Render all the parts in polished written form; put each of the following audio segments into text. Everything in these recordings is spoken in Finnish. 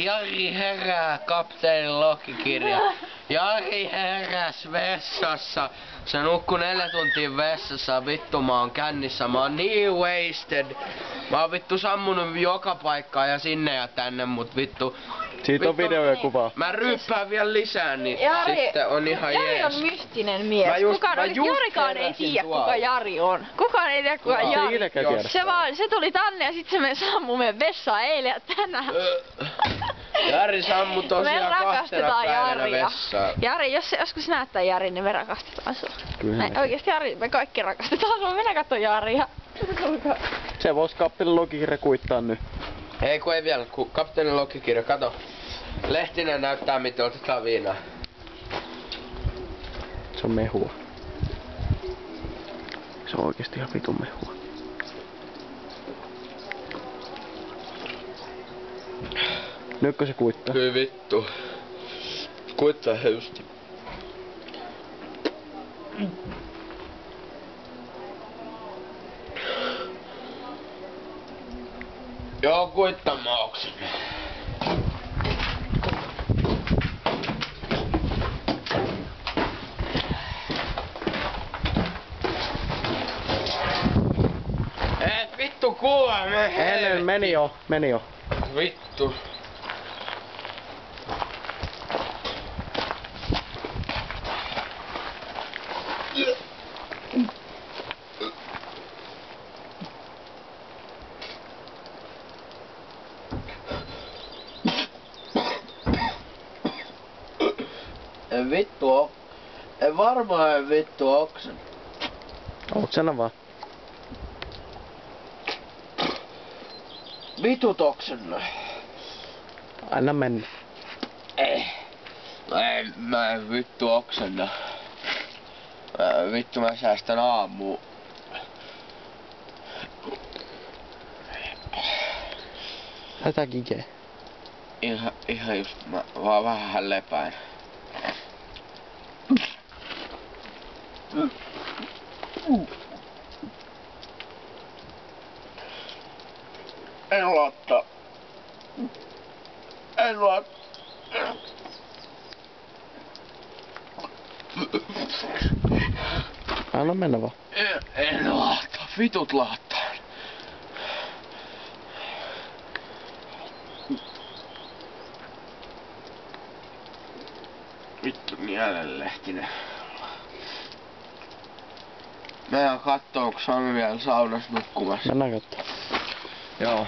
Jari herää, kapteenin lohkikirja. Jari heräs vessassa. Se nukkui 4 tuntia vessassa. Vittu mä oon kännissä. Mä oon niin wasted. Mä oon vittu sammunut joka paikkaan ja sinne ja tänne, mut vittu. Siitä on video ja kuva. Mä ryyppään vielä lisää, niin Jari, sitten on ihan Jari jees. on mystinen mies. Jarikaan ei tiedä kuka Jari on. Kukaan ei tiedä kuka Jari. Se tuli tänne ja sitten se me sammui meidän vessaan eilen ja tänään. Jari sammui tosiaan 2 päivänä vessaan. Jari, jos joskus näet tän Jari, niin me rakastetaan sua. Kyllä. Oikeesti Jari, me kaikki rakastetaan sua. Mennä kattoo Jaria. Se vois kapteenin logikirja kuittaa nyt. Ei kun ei vielä, kun kapteenin logikirja, kato. Lehtinen näyttää miten otetaan viinaa. Se on mehua. Se on oikeesti ihan vitun mehua. Nytkö se kuittaa? Kyllä vittu. Kuittaa just. Joo, kuittamauksen. Et vittu kuule, Meni jo. Vittu. En vittu oo. En varmaan vittu oksen. Oksena vaan. Vitut oksenna. Anna mennä. Ei. Mä en vittu oksenna. Vittu mä säästän aamuun. Hätäkike. Ihan just mä vaan vähän lepäin. En luottaa. Anna mennä vaan. En luota. Vitut laattaa. Vittu mielenlehtinen. Mennään kattoo, onko Sami vielä saunassa nukkumassa. Mennään kattoo. Joo.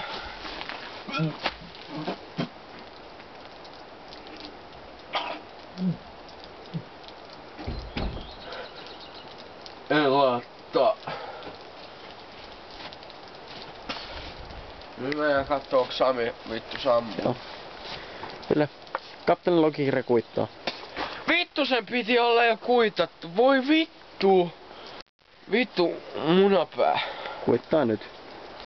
En laittaa. Nyt mennään kattoo, onko Sami vittu sammuu. Joo. Kyllä. Kapteenin logikirja kuittaa. Vittu sen piti olla jo kuitattu. Voi vittu. Vittu munapää. Kuittaa nyt.